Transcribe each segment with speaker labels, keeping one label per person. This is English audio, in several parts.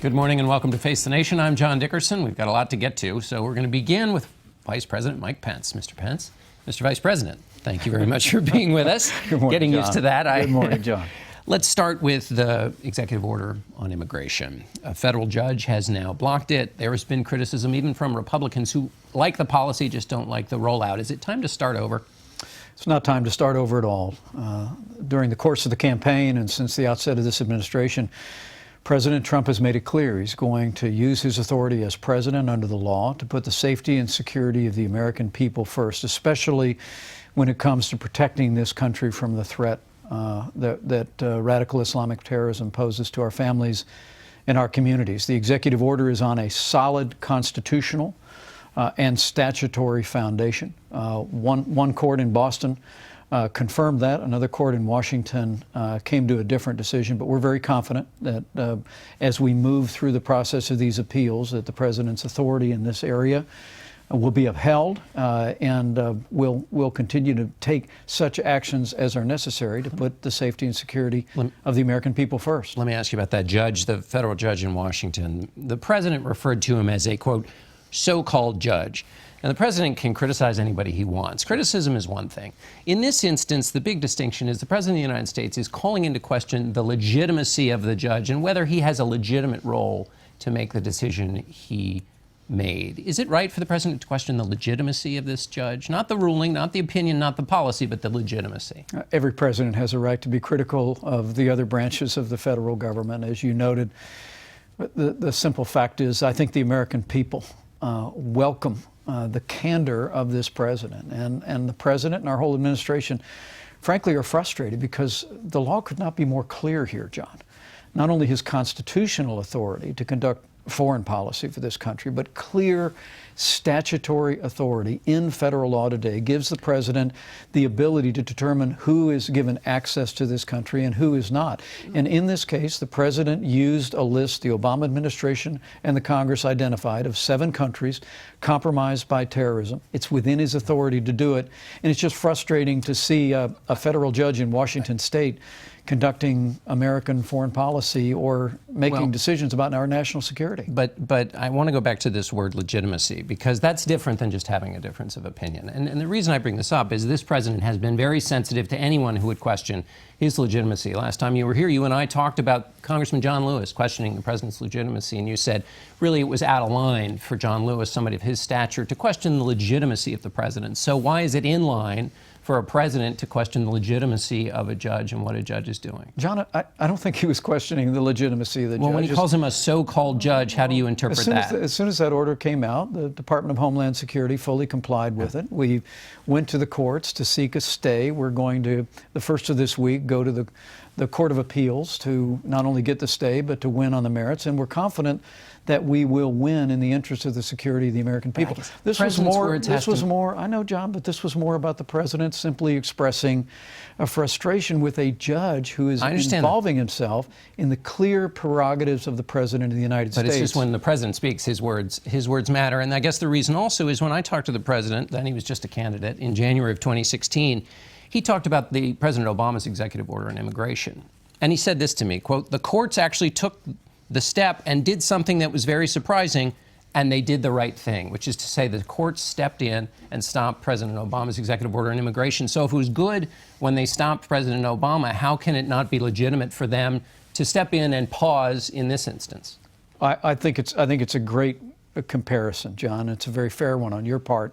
Speaker 1: Good morning and welcome to Face the Nation. I'm John Dickerson. We've got a lot to get to, so we're going to begin with Vice President Mike Pence. Mr. Pence, Mr. Vice President, thank you very much for being with us.
Speaker 2: Good morning,
Speaker 1: Getting
Speaker 2: John.
Speaker 1: used to that.
Speaker 2: Good morning, John.
Speaker 1: Let's start with the executive order on immigration. A federal judge has now blocked it. There has been criticism even from Republicans who like the policy, just don't like the rollout. Is it time to start over?
Speaker 2: It's not time to start over at all. During the course of the campaign and since the outset of this administration, President Trump has made it clear he's going to use his authority as president under the law to put the safety and security of the American people first, especially when it comes to protecting this country from the threat that radical Islamic terrorism poses to our families and our communities. The executive order is on a solid constitutional and statutory foundation. One court in Boston confirmed that. Another court in Washington came to a different decision, but we're very confident that as we move through the process of these appeals, that the president's authority in this area will be upheld, and we'll continue to take such actions as are necessary to put the safety and security of the American people first.
Speaker 1: Let me ask you about that judge, the federal judge in Washington. The president referred to him as a, quote, so-called judge. Now, the president can criticize anybody he wants. Criticism is one thing. In this instance, the big distinction is the president of the United States is calling into question the legitimacy of the judge and whether he has a legitimate role to make the decision he made. Is it right for the president to question the legitimacy of this judge? Not the ruling, not the opinion, not the policy, but the legitimacy.
Speaker 2: Every president has a right to be critical of the other branches of the federal government, as you noted. The simple fact is, I think the American people welcome the candor of this president. And the president and our whole administration, frankly, are frustrated because the law could not be more clear here, John. Not only his constitutional authority to conduct foreign policy for this country, but clear statutory authority in federal law today gives the president the ability to determine who is given access to this country and who is not. And in this case, the president used a list the Obama administration and the Congress identified of 7 countries compromised by terrorism. It's within his authority to do it. And it's just frustrating to see a federal judge in Washington state conducting American foreign policy or making decisions about our national security.
Speaker 1: But I want to go back to this word legitimacy, because that's different than just having a difference of opinion. And the reason I bring this up is this president has been very sensitive to anyone who would question his legitimacy. Last time you were here, you and I talked about Congressman John Lewis questioning the president's legitimacy, and you said really it was out of line for John Lewis, somebody of his stature, to question the legitimacy of the president. So why is it in line for a president to question the legitimacy of a judge and what a judge is doing?
Speaker 2: John, I don't think he was questioning the legitimacy of the judge.
Speaker 1: Well, when he calls him a so-called judge, how do you interpret that?
Speaker 2: As soon as that order came out, the Department of Homeland Security fully complied with it. We went to the courts to seek a stay. We're going to, the first of this week, go to the Court of Appeals to not only get the stay, but to win on the merits. And we're confident that we will win in the interest of the security of the American people. This was more, I know, John, but this was more about the president simply expressing a frustration with a judge who is involving himself in the clear prerogatives of the president of the United States.
Speaker 1: But it's just when the president speaks, his words matter. And I guess the reason also is when I talked to the president, then he was just a candidate, in January of 2016, he talked about the President Obama's executive order on immigration. And he said this to me, quote, "The courts actually took the step and did something that was very surprising, and they did the right thing," which is to say the courts stepped in and stopped President Obama's executive order on immigration. So if it was good when they stopped President Obama, how can it not be legitimate for them to step in and pause in this instance?
Speaker 2: I think it's a great comparison, John. It's a very fair one on your part,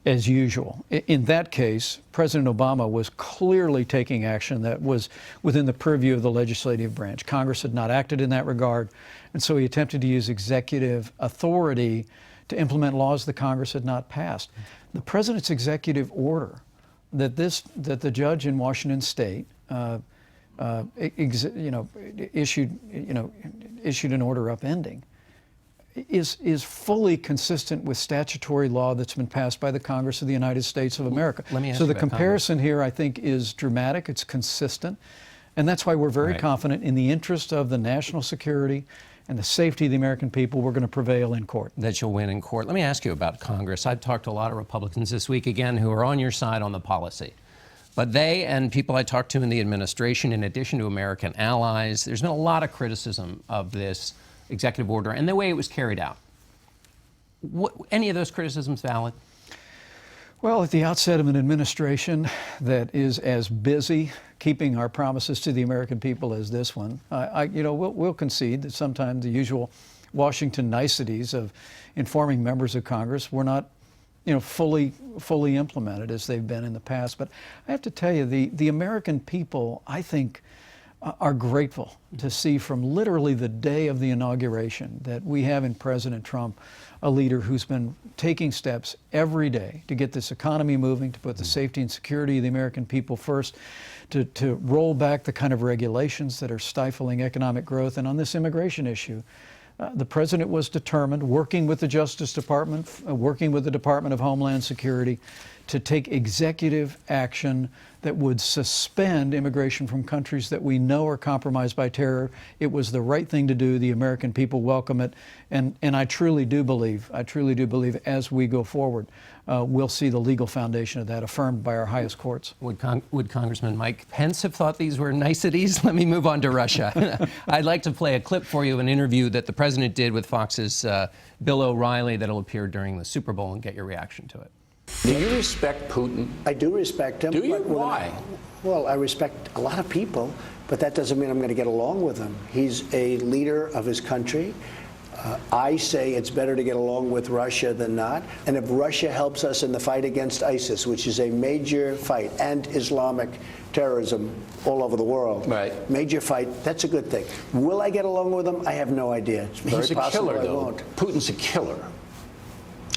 Speaker 2: as usual. In that case, President Obama was clearly taking action that was within the purview of the legislative branch. Congress had not acted in that regard, and so he attempted to use executive authority to implement laws that Congress had not passed. The president's executive order that the judge in Washington State issued an order upending is fully consistent with statutory law that's been passed by the Congress of the United States of America. So the comparison here, I think, is dramatic. It's consistent. And that's why we're very confident in the interest of the national security and the safety of the American people, we're going to prevail in court.
Speaker 1: That you'll win in court. Let me ask you about Congress. I've talked to a lot of Republicans this week, again, who are on your side on the policy. But they and people I talked to in the administration, in addition to American allies, there's been a lot of criticism of this executive order and the way it was carried out. Any of those criticisms valid?
Speaker 2: Well, at the outset of an administration that is as busy keeping our promises to the American people as this one, we'll concede that sometimes the usual Washington niceties of informing members of Congress were not, fully implemented as they've been in the past. But I have to tell you, the American people, I think, are grateful to see from literally the day of the inauguration that we have in President Trump a leader who's been taking steps every day to get this economy moving, to put the safety and security of the American people first, to roll back the kind of regulations that are stifling economic growth. And on this immigration issue, the president was determined, working with the Justice Department, working with the Department of Homeland Security, to take executive action that would suspend immigration from countries that we know are compromised by terror. It was the right thing to do. The American people welcome it. And I truly do believe as we go forward, we'll see the legal foundation of that affirmed by our highest courts.
Speaker 1: Would Congressman Mike Pence have thought these were niceties? Let me move on to Russia. I'd like to play a clip for you of an interview that the president did with Fox's Bill O'Reilly that'll appear during the Super Bowl and get your reaction to it.
Speaker 3: Do you respect Putin?
Speaker 4: I do respect him.
Speaker 3: Do you? Why?
Speaker 4: Well, I respect a lot of people, but that doesn't mean I'm going to get along with him. He's a leader of his country. I say it's better to get along with Russia than not. And if Russia helps us in the fight against ISIS, which is a major fight, and Islamic terrorism all over the world,
Speaker 3: right,
Speaker 4: major fight, that's a good thing. Will I get along with him? I have no idea. It's very possible
Speaker 3: killer,
Speaker 4: I
Speaker 3: though.
Speaker 4: won't.
Speaker 3: Putin's a killer.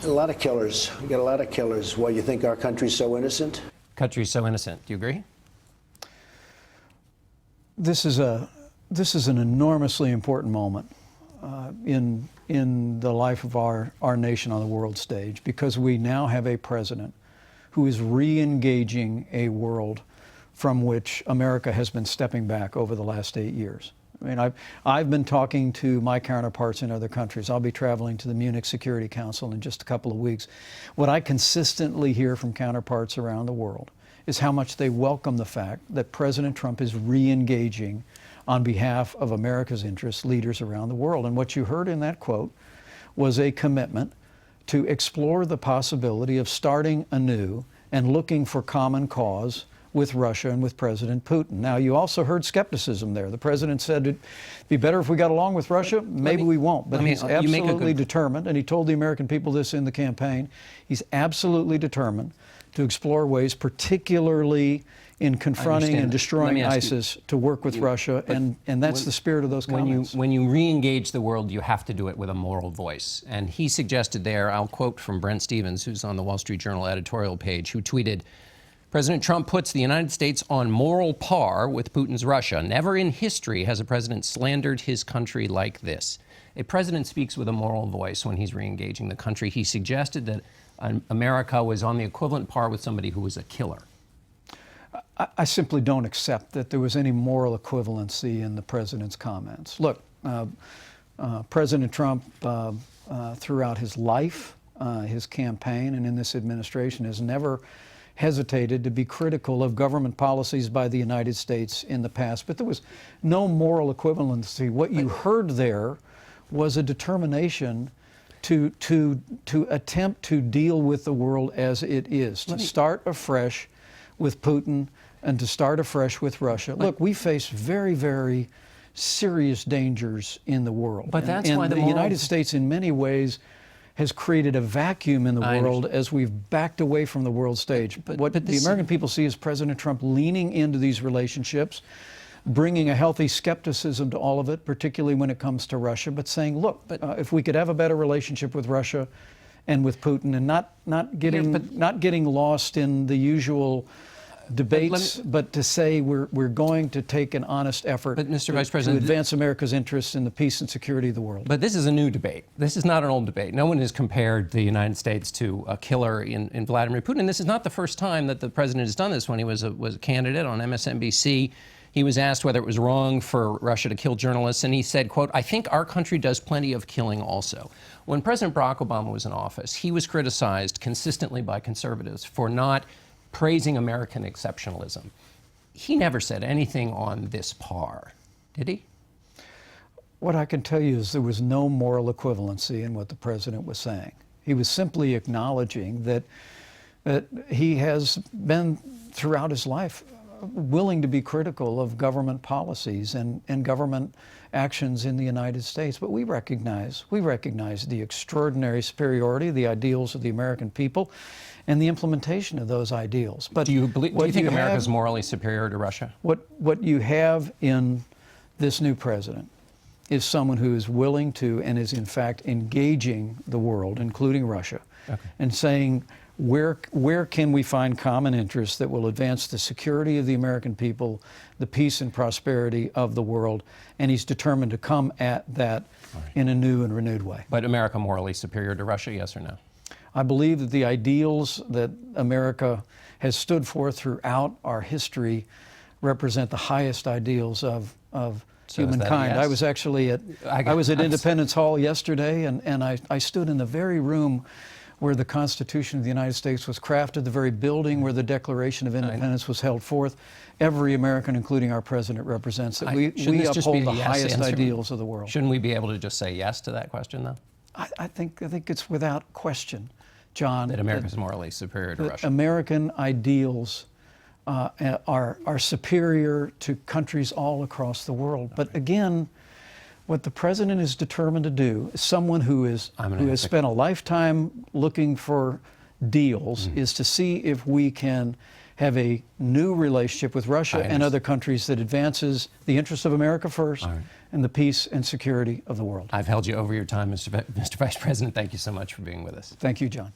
Speaker 4: A lot of killers. We got a lot of killers. Why, you think our country's so innocent?
Speaker 1: Country's so innocent. Do you agree?
Speaker 2: This is an enormously important moment in the life of our nation on the world stage, because we now have a president who is re-engaging a world from which America has been stepping back over the last 8 years. I mean, I've been talking to my counterparts in other countries. I'll be traveling to the Munich Security Council in just a couple of weeks. What I consistently hear from counterparts around the world is how much they welcome the fact that President Trump is re-engaging on behalf of America's interests, leaders around the world. And what you heard in that quote was a commitment to explore the possibility of starting anew and looking for common cause with Russia and with President Putin. Now, you also heard skepticism there. The president said it'd be better if we got along with Russia. Maybe we won't, but he's absolutely determined, and he told the American people this in the campaign, he's absolutely determined to explore ways, particularly in confronting and destroying ISIS, to work with Russia, and that's the spirit of those comments.
Speaker 1: When you re-engage the world, you have to do it with a moral voice. And he suggested there, I'll quote from Brent Stevens, who's on the Wall Street Journal editorial page, who tweeted, President Trump puts the United States on moral par with Putin's Russia. Never in history has a president slandered his country like this. A president speaks with a moral voice when he's re-engaging the country. He suggested that America was on the equivalent par with somebody who was a killer.
Speaker 2: I simply don't accept that there was any moral equivalency in the president's comments. Look, President Trump, throughout his life, his campaign, and in this administration, has never hesitated to be critical of government policies by the United States in the past, but there was no moral equivalency. What you heard there was a determination to attempt to deal with the world as it is, to start afresh with Putin and to start afresh with Russia. Look, we face very, very serious dangers in the world.
Speaker 1: But that's why
Speaker 2: the United States, in many ways, has created a vacuum in the world as we've backed away from the world stage. But what the American people see is President Trump leaning into these relationships, bringing a healthy skepticism to all of it, particularly when it comes to Russia, but saying, look, if we could have a better relationship with Russia and with Putin, and not getting lost in the usual debates, but to say we're going to take an honest effort to advance America's interests in the peace and security of the world.
Speaker 1: But this is a new debate. This is not an old debate. No one has compared the United States to a killer in Vladimir Putin. And this is not the first time that the president has done this. When he was a candidate on MSNBC, he was asked whether it was wrong for Russia to kill journalists, and he said, quote, I think our country does plenty of killing also. When President Barack Obama was in office, he was criticized consistently by conservatives for not praising American exceptionalism. He never said anything on this par, did he?
Speaker 2: What I can tell you is there was no moral equivalency in what the president was saying. He was simply acknowledging that he has been throughout his life willing to be critical of government policies and government actions in the United States. But we recognize the extraordinary superiority, the ideals of the American people, and the implementation of those ideals. But
Speaker 1: do you think America is morally superior to Russia?
Speaker 2: What you have in this new president is someone who is willing to and is in fact engaging the world, including Russia, and saying, where can we find common interests that will advance the security of the American people, the peace and prosperity of the world, and he's determined to come at that in a new and renewed way.
Speaker 1: But America morally superior to Russia, yes or no?
Speaker 2: I believe that the ideals that America has stood for throughout our history represent the highest ideals of humankind.
Speaker 1: Yes?
Speaker 2: I was actually at Independence Hall yesterday, and I stood in the very room where the Constitution of the United States was crafted, the very building where the Declaration of Independence was held forth. Every American, including our president, represents that we uphold the highest ideals of the world.
Speaker 1: Shouldn't we be able to just say yes to that question, though?
Speaker 2: I think it's without question, John,
Speaker 1: that America is morally superior to Russia.
Speaker 2: American ideals are superior to countries all across the world. But again, what the president is determined to do, someone who has spent a lifetime looking for deals, is to see if we can have a new relationship with Russia and other countries that advances the interests of America first and the peace and security of the world.
Speaker 1: I've held you over your time, Mr. Vice President. Thank you so much for being with us.
Speaker 2: Thank you, John.